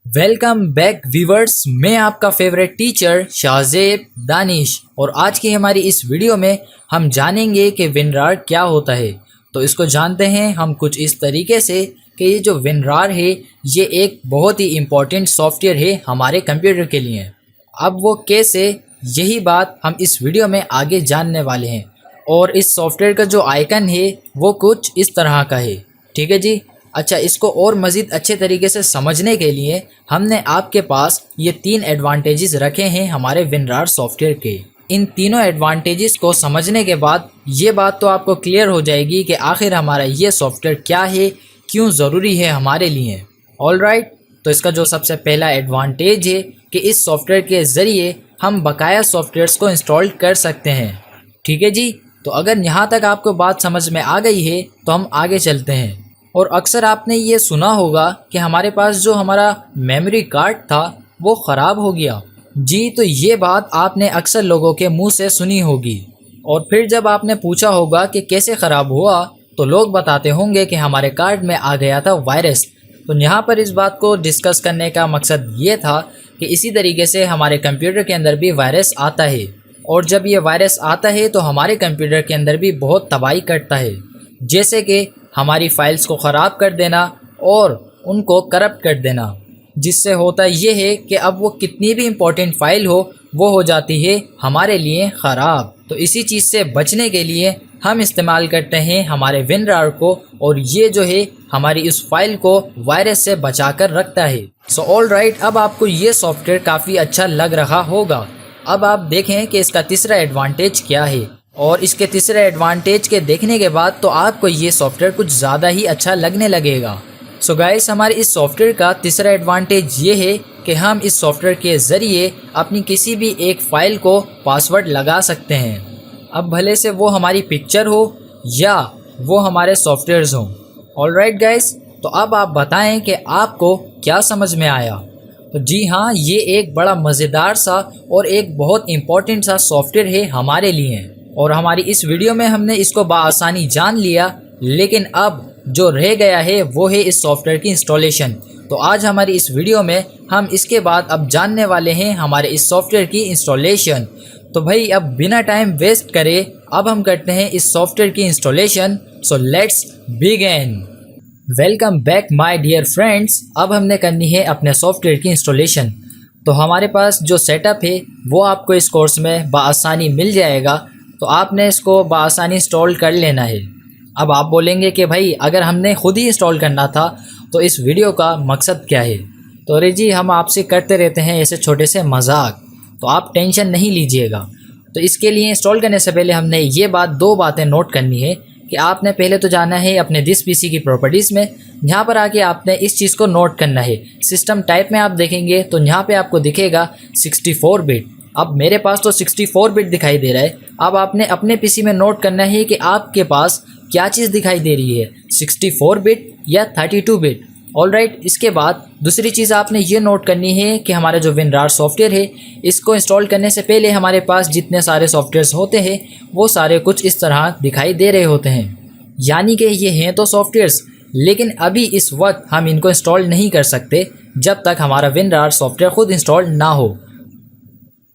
Welcome back viewers. मैं आपका favourite teacher Shahzeb Danish और आज की हमारी इस वीडियो में हम जानेंगे कि विनरार क्या होता है। तो इसको जानते हैं हम कुछ इस तरीके से कि ये जो विनरार है ये एक बहुत ही इम्पोर्टेंट सॉफ्टवेयर है हमारे कंप्यूटर के लिए। अब वो कैसे, यही बात हम इस वीडियो में आगे जानने वाले हैं। और इस सॉफ्टवेयर का जो आइकन है वो कुछ इस तरह का है, ठीक है जी। अच्छा, इसको और मज़ीद अच्छे तरीके से समझने के लिए हमने आपके पास ये 3 एडवांटेजेस रखे हैं हमारे विनरार सॉफ्टवेयर के। इन तीनों एडवांटेजेस को समझने के बाद ये बात तो आपको क्लियर हो जाएगी कि आखिर हमारा ये सॉफ्टवेयर क्या है, क्यों ज़रूरी है हमारे लिए। ऑलराइट, तो इसका जो सबसे पहला एडवांटेज है कि इस सॉफ्टवेयर के ज़रिए हम बकाया सॉफ्टवेयर्स को इंस्टॉल कर सकते हैं, ठीक है जी। तो अगर यहाँ तक आपको बात समझ में आ गई है तो हम आगे चलते हैं। और अक्सर आपने ये सुना होगा कि हमारे पास जो हमारा मेमोरी कार्ड था वो ख़राब हो गया। जी, तो ये बात आपने अक्सर लोगों के मुंह से सुनी होगी। और फिर जब आपने पूछा होगा कि कैसे ख़राब हुआ तो लोग बताते होंगे कि हमारे कार्ड में आ गया था वायरस। तो यहाँ पर इस बात को डिस्कस करने का मकसद ये था कि इसी तरीके से हमारे कंप्यूटर के अंदर भी वायरस आता है, और जब ये वायरस आता है तो हमारे कंप्यूटर के अंदर भी बहुत तबाही करता है, जैसे कि हमारी फाइल्स को ख़राब कर देना और उनको करप्ट कर देना। जिससे होता ये है कि अब वो कितनी भी इम्पोर्टेंट फ़ाइल हो वो हो जाती है हमारे लिए ख़राब। तो इसी चीज़ से बचने के लिए हम इस्तेमाल करते हैं हमारे विनरार को, और ये जो है हमारी उस फाइल को वायरस से बचा कर रखता है। सो ऑल राइट, अब आपको ये सॉफ्टवेयर काफ़ी अच्छा लग रहा होगा। अब आप देखें कि इसका तीसरा एडवांटेज क्या है, और इसके तीसरे एडवांटेज के देखने के बाद तो आपको ये सॉफ्टवेयर कुछ ज़्यादा ही अच्छा लगने लगेगा। सो गाइस, हमारे इस सॉफ्टवेयर का तीसरा एडवांटेज ये है कि हम इस सॉफ्टवेयर के ज़रिए अपनी किसी भी एक फ़ाइल को पासवर्ड लगा सकते हैं। अब भले से वो हमारी पिक्चर हो या वो हमारे सॉफ्टवेयर्स हों। ऑलराइट गाइस, तो अब आप बताएं कि आपको क्या समझ में आया। तो जी हाँ, ये एक बड़ा मज़ेदार सा और एक बहुत इम्पोर्टेंट सा सॉफ्टवेयर है हमारे लिए, और हमारी इस वीडियो में हमने इसको बआसानी जान लिया। लेकिन अब जो रह गया है वो है इस सॉफ्टवेयर की इंस्टॉलेशन। तो आज हमारी इस वीडियो में हम इसके बाद अब जानने वाले हैं हमारे इस सॉफ्टवेयर की इंस्टॉलेशन। तो भाई, अब बिना टाइम वेस्ट करे अब हम करते हैं इस सॉफ्टवेयर की installation. So let's begin. Welcome back my dear friends. अब हमने करनी है अपने सॉफ्टवेयर की इंस्टॉलेशन। तो हमारे पास जो सेटअप है वो आपको इस कोर्स में बआसानी मिल जाएगा, तो आपने इसको बआसानी इंस्टॉल कर लेना है। अब आप बोलेंगे कि भाई, अगर हमने ख़ुद ही इंस्टॉल करना था तो इस वीडियो का मकसद क्या है। तो अरे जी, हम आपसे करते रहते हैं ऐसे छोटे से मजाक, तो आप टेंशन नहीं लीजिएगा। तो इसके लिए इंस्टॉल करने से पहले हमने ये दो बातें नोट करनी है कि आपने पहले तो जाना है अपने दिस पीसी की प्रॉपर्टीज़ में। यहाँ पर आके आपने इस चीज़ को नोट करना है। सिस्टम टाइप में आप देखेंगे तो यहाँ पे आपको दिखेगा 64 बिट। अब मेरे पास तो 64 बिट दिखाई दे रहा है। अब आपने अपने पीसी में नोट करना है कि आपके पास क्या चीज़ दिखाई दे रही है, 64 बिट या 32 बिट। ऑलराइट, इसके बाद दूसरी चीज़ आपने ये नोट करनी है कि हमारा जो विनरार सॉफ्टवेयर है इसको इंस्टॉल करने से पहले हमारे पास जितने सारे सॉफ्टवेयर्स होते हैं वो सारे कुछ इस तरह दिखाई दे रहे होते हैं। यानी कि ये हैं तो सॉफ्टवेयर्स, लेकिन अभी इस वक्त हम इनको इंस्टॉल नहीं कर सकते जब तक हमारा विनरार सॉफ्टवेयर खुद इंस्टॉल ना हो।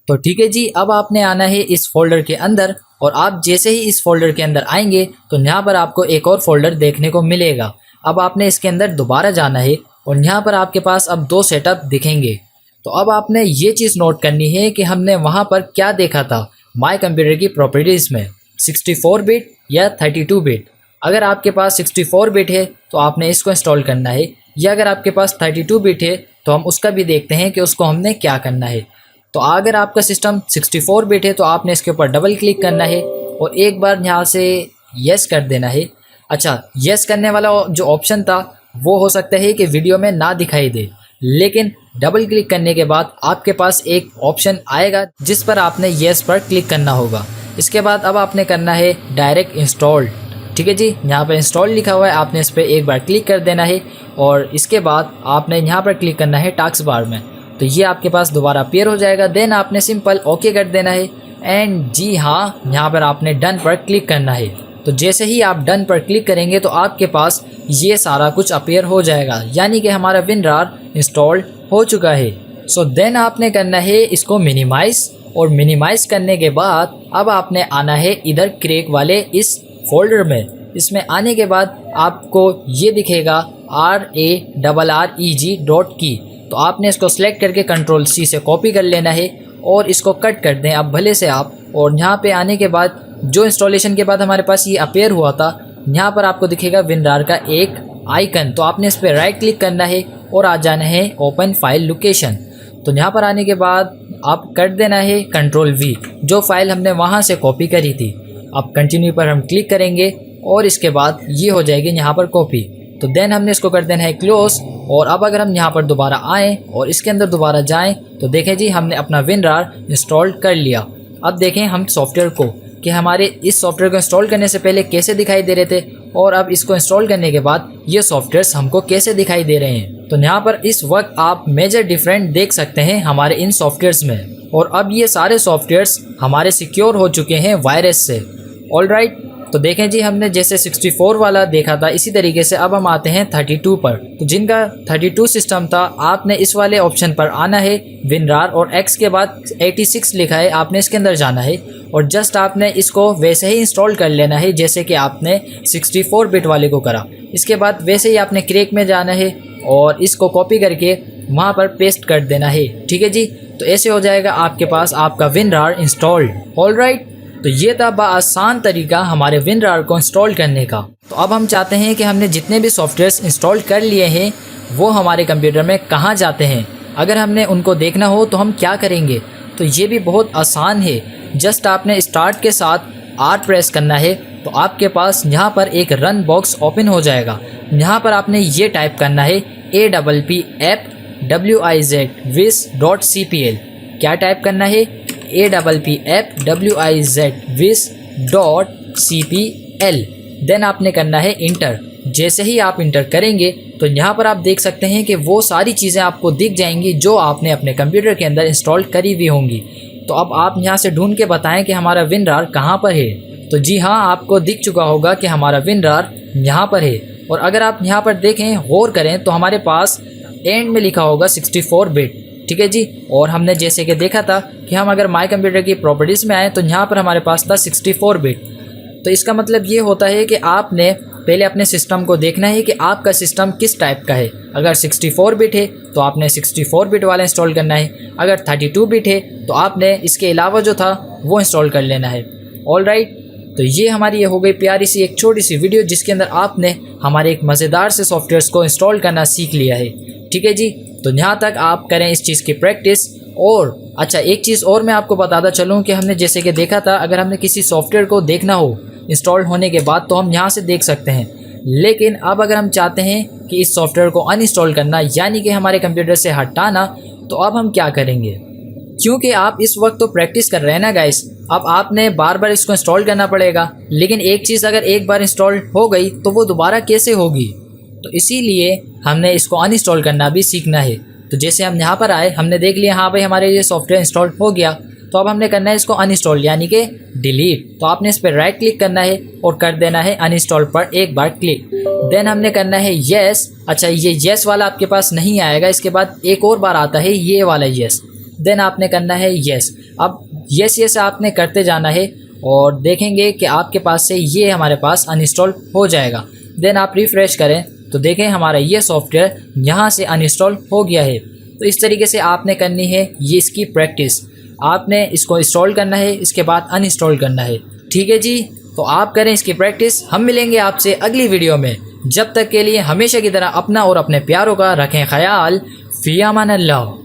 तो ठीक है जी, अब आपने आना है इस फोल्डर के अंदर, और आप जैसे ही इस फोल्डर के अंदर आएंगे तो यहाँ पर आपको एक और फोल्डर देखने को मिलेगा। अब आपने इसके अंदर दोबारा जाना है और यहाँ पर आपके पास अब 2 सेटअप दिखेंगे। तो अब आपने ये चीज़ नोट करनी है कि हमने वहाँ पर क्या देखा था माय कंप्यूटर की प्रॉपर्टीज़ में, 64 बिट या 32 बिट। अगर आपके पास 64 बिट है तो आपने इसको इंस्टॉल करना है, या अगर आपके पास 32 बिट है तो हम उसका भी देखते हैं कि उसको हमने क्या करना है। तो अगर आपका सिस्टम 64 बिट है तो आपने इसके ऊपर डबल क्लिक करना है और एक बार यहाँ से यस कर देना है। अच्छा, यस करने वाला जो ऑप्शन था वो हो सकता है कि वीडियो में ना दिखाई दे, लेकिन डबल क्लिक करने के बाद आपके पास एक ऑप्शन आएगा जिस पर आपने यस पर क्लिक करना होगा। इसके बाद अब आपने करना है डायरेक्ट इंस्टॉल। ठीक है जी, यहाँ पर इंस्टॉल लिखा हुआ है, आपने इस पर एक बार क्लिक कर देना है और इसके बाद आपने यहाँ पर क्लिक करना है टास्क बार में। तो ये आपके पास दोबारा अपीयर हो जाएगा। देन आपने सिंपल ओके कर देना है, एंड जी हाँ, यहाँ पर आपने डन पर क्लिक करना है। तो जैसे ही आप डन पर क्लिक करेंगे तो आपके पास ये सारा कुछ अपीयर हो जाएगा, यानी कि हमारा विनरार इंस्टॉल्ड हो चुका है। सो देन आपने करना है इसको मिनिमाइज़, और मिनिमाइज़ करने के बाद अब आपने आना है इधर क्रैक वाले इस फोल्डर में। इसमें आने के बाद आपको ये दिखेगा RARREG.key, तो आपने इसको सेलेक्ट करके Ctrl+C से कॉपी कर लेना है और इसको कट कर दें अब भले से आप। और यहाँ पे आने के बाद जो इंस्टॉलेशन के बाद हमारे पास ये अपेयर हुआ था, यहाँ पर आपको दिखेगा WinRAR का एक आइकन, तो आपने इस पर राइट क्लिक करना है और आ जाना है ओपन फाइल लोकेशन। तो यहाँ पर आने के बाद आप कर देना है Ctrl+V, जो फाइल हमने वहाँ से कॉपी करी थी। अब कंटिन्यू पर हम क्लिक करेंगे और इसके बाद ये हो जाएगी यहाँ पर कॉपी। तो देन हमने इसको कर देना है क्लोज। और अब अगर हम यहाँ पर दोबारा आएँ और इसके अंदर दोबारा जाएँ तो देखें जी हमने अपना WinRAR इंस्टॉल कर लिया। अब देखें हम सॉफ्टवेयर को कि हमारे इस सॉफ्टवेयर को इंस्टॉल करने से पहले कैसे दिखाई दे रहे थे, और अब इसको इंस्टॉल करने के बाद ये सॉफ्टवेयर्स हमको कैसे दिखाई दे रहे हैं। तो यहाँ पर इस वक्त आप मेजर डिफरेंट देख सकते हैं हमारे इन सॉफ्टवेयर्स में। और अब ये सारे सॉफ्टवेयर्स हमारे सिक्योर हो चुके हैं वायरस से। ऑलराइट, तो देखें जी हमने जैसे 64 वाला देखा था, इसी तरीके से अब हम आते हैं 32 पर। तो जिनका 32 सिस्टम था, आपने इस वाले ऑप्शन पर आना है WinRAR, और X के बाद 86 लिखा है, आपने इसके अंदर जाना है और जस्ट आपने इसको वैसे ही इंस्टॉल कर लेना है जैसे कि आपने 64 बिट वाले को करा। इसके बाद वैसे ही आपने क्रैक में जाना है और इसको कॉपी करके वहाँ पर पेस्ट कर देना है। ठीक है जी, तो ऐसे हो जाएगा आपके पास आपका WinRAR इंस्टॉल्ड। ऑलराइट, तो ये था आसान तरीका हमारे WinRAR को इंस्टॉल करने का। तो अब हम चाहते हैं कि हमने जितने भी सॉफ्टवेयर्स इंस्टॉल कर लिए हैं वो हमारे कंप्यूटर में कहाँ जाते हैं। अगर हमने उनको देखना हो तो हम क्या करेंगे, तो ये भी बहुत आसान है। जस्ट आपने स्टार्ट के साथ R प्रेस करना है, तो आपके पास यहाँ पर एक रन बॉक्स ओपन हो जाएगा। यहाँ पर आपने ये टाइप करना है appwizwiz.cpl। क्या टाइप करना है? appwizwiz.cpl। देन आपने करना है इंटर। जैसे ही आप इंटर करेंगे तो यहाँ पर आप देख सकते हैं कि वो सारी चीज़ें आपको दिख जाएंगी जो आपने अपने कंप्यूटर के अंदर इंस्टॉल करी हुई होंगी। तो अब आप यहाँ से ढूंढ के बताएं कि हमारा WinRAR कहाँ पर है। तो जी हाँ, आपको दिख चुका होगा कि हमारा WinRAR यहाँ पर है। और अगर आप यहाँ पर देखें, गौर करें, तो हमारे पास एंड में लिखा होगा 64 बिट। ठीक है जी, और हमने जैसे कि देखा था कि हम अगर माई कंप्यूटर की प्रॉपर्टीज़ में आए तो यहाँ पर हमारे पास था 64 बिट। तो इसका मतलब ये होता है कि आपने पहले अपने सिस्टम को देखना है कि आपका सिस्टम किस टाइप का है। अगर 64 बिट है तो आपने 64 बिट वाला इंस्टॉल करना है, अगर 32 बिट है तो आपने इसके अलावा जो था वो इंस्टॉल कर लेना है। ऑलराइट, तो ये हमारी ये हो गई प्यारी सी एक छोटी सी वीडियो जिसके अंदर आपने हमारे एक मज़ेदार से सॉफ्टवेयर्स को इंस्टॉल करना सीख लिया है। ठीक है जी, तो यहाँ तक आप करें इस चीज़ की प्रैक्टिस। और अच्छा, एक चीज़ और मैं आपको बताता चलूँ कि हमने जैसे कि देखा था, अगर हमने किसी सॉफ्टवेयर को देखना हो इंस्टॉल होने के बाद तो हम यहाँ से देख सकते हैं। लेकिन अब अगर हम चाहते हैं कि इस सॉफ्टवेयर को अनइंस्टॉल करना, यानी कि हमारे कंप्यूटर से हटाना, तो अब हम क्या करेंगे? क्योंकि आप इस वक्त तो प्रैक्टिस कर रहे हैं ना गाइस, अब आपने बार बार इसको इंस्टॉल करना पड़ेगा। लेकिन एक चीज़ अगर एक बार इंस्टॉल हो गई तो वो दोबारा कैसे होगी? तो इसीलिए हमने इसको अनइंस्टॉल करना भी सीखना है। तो जैसे हम यहाँ पर आए, हमने देख लिया हाँ भाई हमारे ये सॉफ्टवेयर इंस्टॉल हो गया, तो अब हमने करना है इसको अनइंस्टॉल यानी कि डिलीट। तो आपने इस पर राइट क्लिक करना है और कर देना है अनइंस्टॉल पर एक बार क्लिक। देन हमने करना है येस। अच्छा, ये येस वाला आपके पास नहीं आएगा, इसके बाद एक और बार आता है ये वाला येस। देन आपने करना है येस। अब येस आपने करते जाना है और देखेंगे कि आपके पास से ये हमारे पास अनइंस्टॉल हो जाएगा। देन आप रिफ़्रेश करें तो देखें हमारा ये सॉफ्टवेयर यहाँ से अनइंस्टॉल हो गया है। तो इस तरीके से आपने करनी है ये इसकी प्रैक्टिस। आपने इसको इंस्टॉल करना है, इसके बाद अनइंस्टॉल करना है। ठीक है जी, तो आप करें इसकी प्रैक्टिस। हम मिलेंगे आपसे अगली वीडियो में। जब तक के लिए हमेशा की तरह अपना और अपने प्यारों का रखें ख्याल। फ़ी अमान अल्लाह।